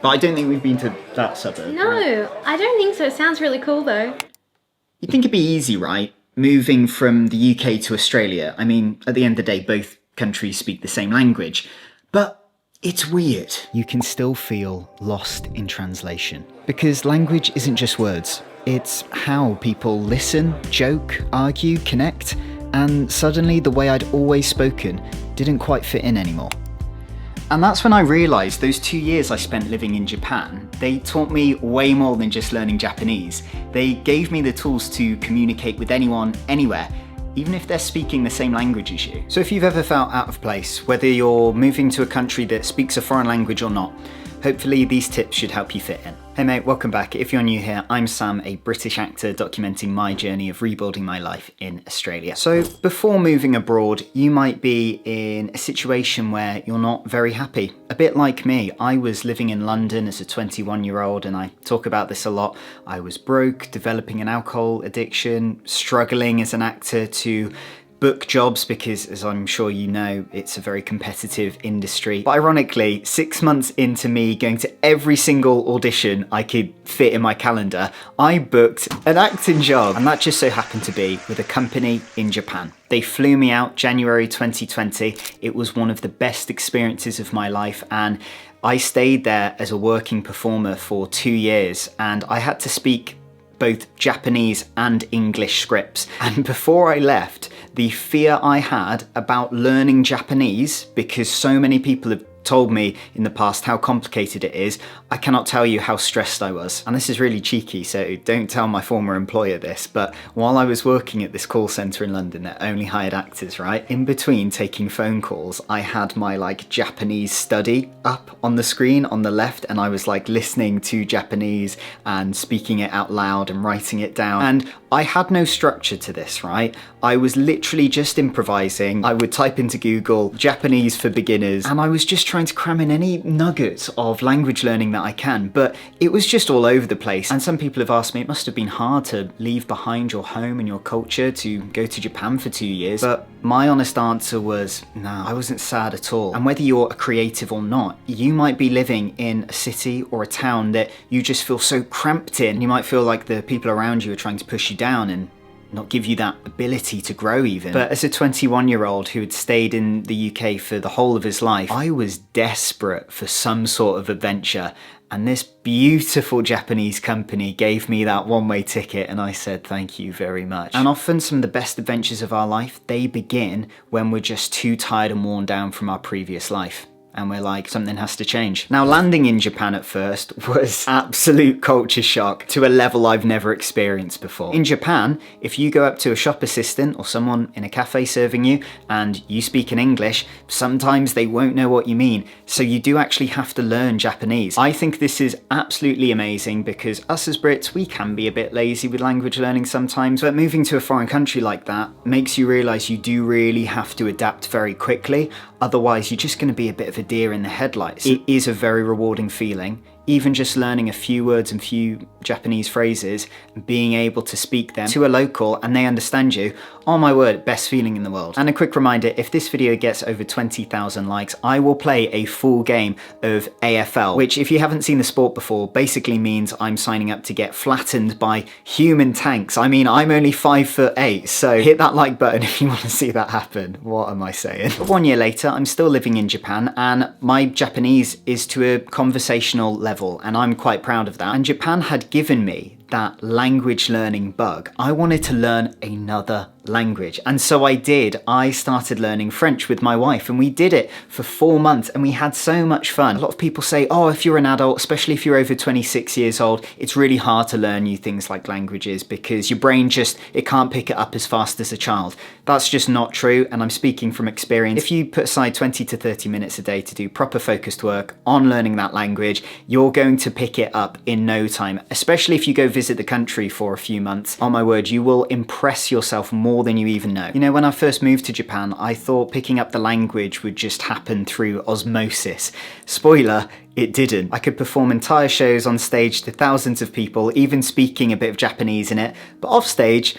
But I don't think we've been to that suburb. No, right? I don't think so. It sounds really cool though. You'd think it'd be easy, right? Moving from the UK to Australia. I mean, at the end of the day, both countries speak the same language. But it's weird. You can still feel lost in translation. Because language isn't just words. It's how people listen, joke, argue, connect, and suddenly the way I'd always spoken didn't quite fit in anymore. And that's when I realised those 2 years I spent living in Japan, they taught me way more than just learning Japanese. They gave me the tools to communicate with anyone, anywhere, even if they're speaking the same language as you. So if you've ever felt out of place, whether you're moving to a country that speaks a foreign language or not, hopefully these tips should help you fit in. Hey mate, welcome back. If you're new here, I'm Sam, a British actor documenting my journey of rebuilding my life in Australia. So before moving abroad, you might be in a situation where you're not very happy. A bit like me, I was living in London as a 21-year-old, and I talk about this a lot. I was broke, developing an alcohol addiction, struggling as an actor to book jobs because, as I'm sure you know, it's a very competitive industry. But ironically, 6 months into me going to every single audition I could fit in my calendar, I booked an acting job, and that just so happened to be with a company in Japan. They flew me out January 2020. It was one of the best experiences of my life, and I stayed there as a working performer for 2 years, and I had to speak both Japanese and English scripts. And before I left, the fear I had about learning Japanese, because so many people have told me in the past how complicated it is, I cannot tell you how stressed I was. And this is really cheeky, so don't tell my former employer this, but while I was working at this call centre in London that only hired actors, right? In between taking phone calls, I had my Japanese study up on the screen on the left, and I was listening to Japanese and speaking it out loud and writing it down. And I had no structure to this, right? I was literally just improvising. I would type into Google Japanese for beginners, and I was just trying to cram in any nuggets of language learning that I can, but it was just all over the place. And some people have asked me, it must have been hard to leave behind your home and your culture to go to Japan for 2 years. But my honest answer was, no, I wasn't sad at all. And whether you're a creative or not, you might be living in a city or a town that you just feel so cramped in. You might feel like the people around you are trying to push you down and not give you that ability to grow even. But as a 21-year-old who had stayed in the UK for the whole of his life, I was desperate for some sort of adventure. And this beautiful Japanese company gave me that one-way ticket, and I said thank you very much. And often some of the best adventures of our life, they begin when we're just too tired and worn down from our previous life. And we're like, something has to change. Now, landing in Japan at first was absolute culture shock to a level I've never experienced before. In Japan, if you go up to a shop assistant or someone in a cafe serving you and you speak in English, sometimes they won't know what you mean. So you do actually have to learn Japanese. I think this is absolutely amazing because us as Brits, we can be a bit lazy with language learning sometimes, but moving to a foreign country like that makes you realize you do really have to adapt very quickly. Otherwise, you're just going to be a bit of a deer in the headlights. It is a very rewarding feeling. Even just learning a few words and few Japanese phrases, and being able to speak them to a local and they understand you, oh my word, best feeling in the world. And a quick reminder, if this video gets over 20,000 likes, I will play a full game of AFL, which if you haven't seen the sport before, basically means I'm signing up to get flattened by human tanks. I mean, I'm only 5'8", so hit that like button if you want to see that happen. What am I saying? But 1 year later, I'm still living in Japan and my Japanese is to a conversational level. And I'm quite proud of that. And Japan had given me that language learning bug. I wanted to learn another language. And so I did. I started learning French with my wife and we did it for 4 months and we had so much fun. A lot of people say, oh, if you're an adult, especially if you're over 26 years old, it's really hard to learn new things like languages because your brain it can't pick it up as fast as a child. That's just not true, and I'm speaking from experience. If you put aside 20 to 30 minutes a day to do proper focused work on learning that language, you're going to pick it up in no time, especially if you go visit the country for a few months. Oh my word, you will impress yourself more than you even know. You know, when I first moved to Japan, I thought picking up the language would just happen through osmosis. Spoiler, it didn't. I could perform entire shows on stage to thousands of people, even speaking a bit of Japanese in it, but off stage,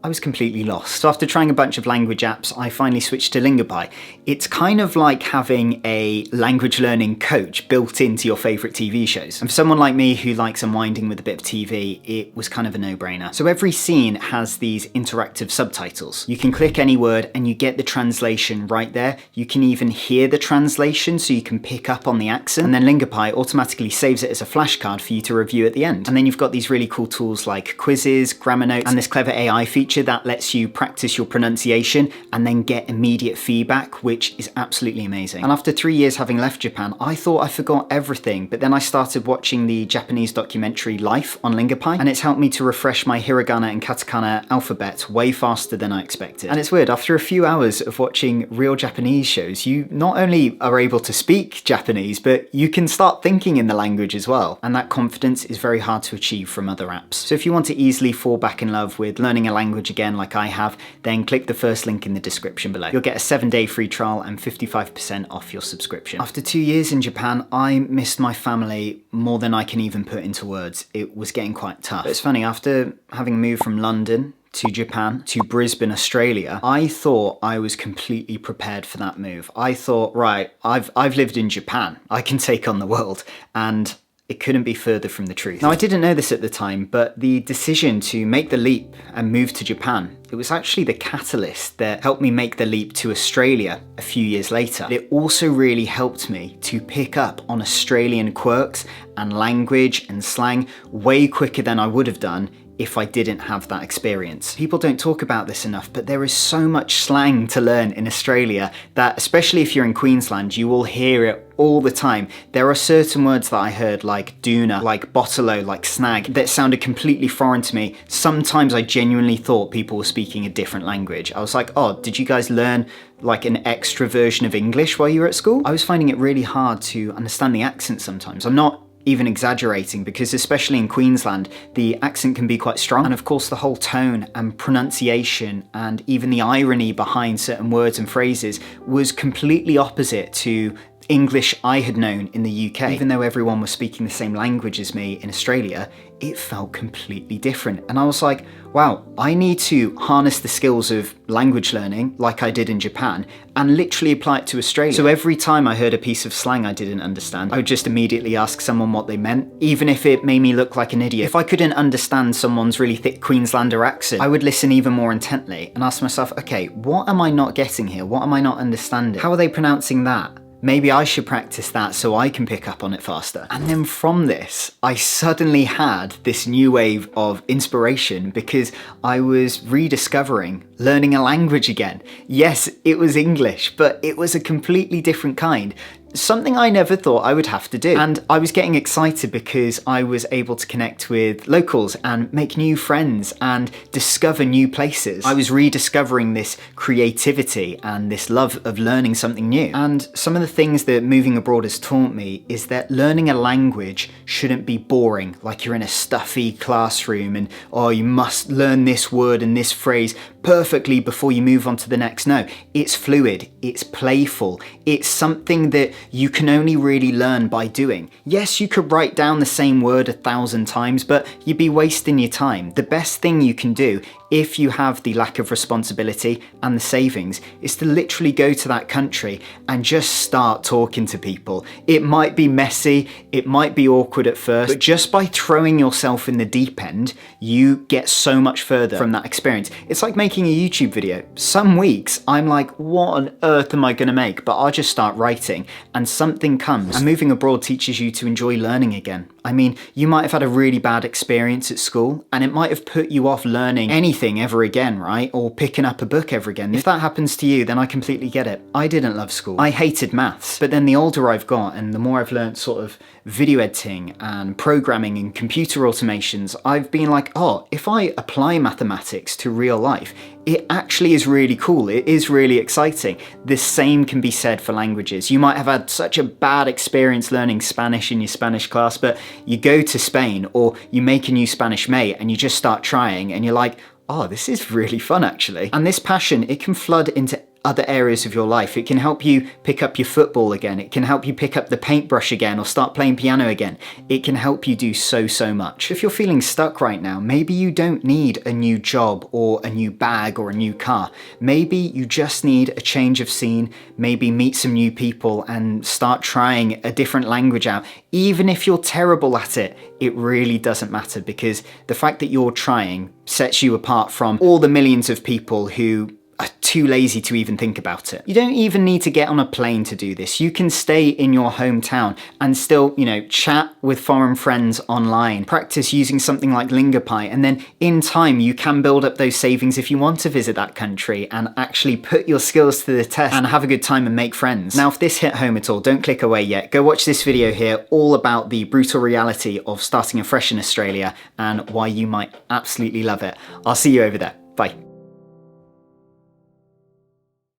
I was completely lost. So after trying a bunch of language apps, I finally switched to Lingapie. It's kind of like having a language learning coach built into your favourite TV shows. And for someone like me who likes unwinding with a bit of TV, it was kind of a no-brainer. So every scene has these interactive subtitles. You can click any word and you get the translation right there. You can even hear the translation so you can pick up on the accent. And then Lingapie automatically saves it as a flashcard for you to review at the end. And then you've got these really cool tools like quizzes, grammar notes, and this clever AI feature that lets you practice your pronunciation and then get immediate feedback, which is absolutely amazing. And after 3 years having left Japan, I thought I forgot everything, but then I started watching the Japanese documentary Life on Lingapie, and it's helped me to refresh my hiragana and katakana alphabet way faster than I expected. And it's weird, after a few hours of watching real Japanese shows, you not only are able to speak Japanese, but you can start thinking in the language as well. And that confidence is very hard to achieve from other apps. So if you want to easily fall back in love with learning a language again like I have, then click the first link in the description below. You'll get a 7-day free trial and 55% off your subscription. After 2 years in Japan, I missed my family more than I can even put into words. It was getting quite tough. But it's funny, after having moved from London to Japan, to Brisbane, Australia, I thought I was completely prepared for that move. I thought, right, I've lived in Japan, I can take on the world, and it couldn't be further from the truth. Now, I didn't know this at the time, but the decision to make the leap and move to Japan, it was actually the catalyst that helped me make the leap to Australia a few years later. It also really helped me to pick up on Australian quirks and language and slang way quicker than I would have done if I didn't have that experience. People don't talk about this enough, but there is so much slang to learn in Australia that, especially if you're in Queensland, you will hear it all the time. There are certain words that I heard, like doona, like bottle, like snag, that sounded completely foreign to me. Sometimes I genuinely thought people were speaking a different language. I was like, oh, did you guys learn like an extra version of English while you were at school? I was finding it really hard to understand the accent sometimes. I'm not even exaggerating, because especially in Queensland, the accent can be quite strong. And of course, the whole tone and pronunciation and even the irony behind certain words and phrases was completely opposite to English I had known in the UK. Even though everyone was speaking the same language as me in Australia, it felt completely different. And I was like, wow, I need to harness the skills of language learning like I did in Japan and literally apply it to Australia. So every time I heard a piece of slang I didn't understand, I would just immediately ask someone what they meant, even if it made me look like an idiot. If I couldn't understand someone's really thick Queenslander accent, I would listen even more intently and ask myself, okay, what am I not getting here? What am I not understanding? How are they pronouncing that? Maybe I should practice that so I can pick up on it faster. And then from this, I suddenly had this new wave of inspiration because I was rediscovering learning a language again. Yes, it was English, but it was a completely different kind. Something I never thought I would have to do. And I was getting excited because I was able to connect with locals and make new friends and discover new places. I was rediscovering this creativity and this love of learning something new. And some of the things that moving abroad has taught me is that learning a language shouldn't be boring, like you're in a stuffy classroom and, oh, you must learn this word and this phrase perfectly before you move on to the next. No, it's fluid, it's playful, it's something that you can only really learn by doing. Yes, you could write down the same word 1,000 times, but you'd be wasting your time. The best thing you can do if you have the lack of responsibility and the savings is to literally go to that country and just start talking to people. It might be messy, it might be awkward at first, but just by throwing yourself in the deep end, you get so much further from that experience. It's like making a YouTube video. Some weeks I'm like, what on earth am I gonna make? But I'll just start writing and something comes. And moving abroad teaches you to enjoy learning again. I mean, you might have had a really bad experience at school and it might have put you off learning anything ever again, right? Or picking up a book ever again. If that happens to you, then I completely get it. I didn't love school. I hated maths. But then the older I've got and the more I've learned sort of video editing and programming and computer automations, I've been like, oh, if I apply mathematics to real life, it actually is really cool. It is really exciting. The same can be said for languages. You might have had such a bad experience learning Spanish in your Spanish class, but you go to Spain or you make a new Spanish mate and you just start trying and you're like, oh, this is really fun actually. And this passion, it can flood into other areas of your life. It can help you pick up your football again. It can help you pick up the paintbrush again or start playing piano again. It can help you do so much. If you're feeling stuck right now, maybe you don't need a new job or a new bag or a new car. Maybe you just need a change of scene, maybe meet some new people and start trying a different language out. Even if you're terrible at it, it really doesn't matter, because the fact that you're trying sets you apart from all the millions of people who are too lazy to even think about it. You don't even need to get on a plane to do this. You can stay in your hometown and still, chat with foreign friends online, practice using something like Lingapie, and then in time you can build up those savings if you want to visit that country and actually put your skills to the test and have a good time and make friends. Now, if this hit home at all, don't click away yet. Go watch this video here all about the brutal reality of starting afresh in Australia and why you might absolutely love it. I'll see you over there. Bye.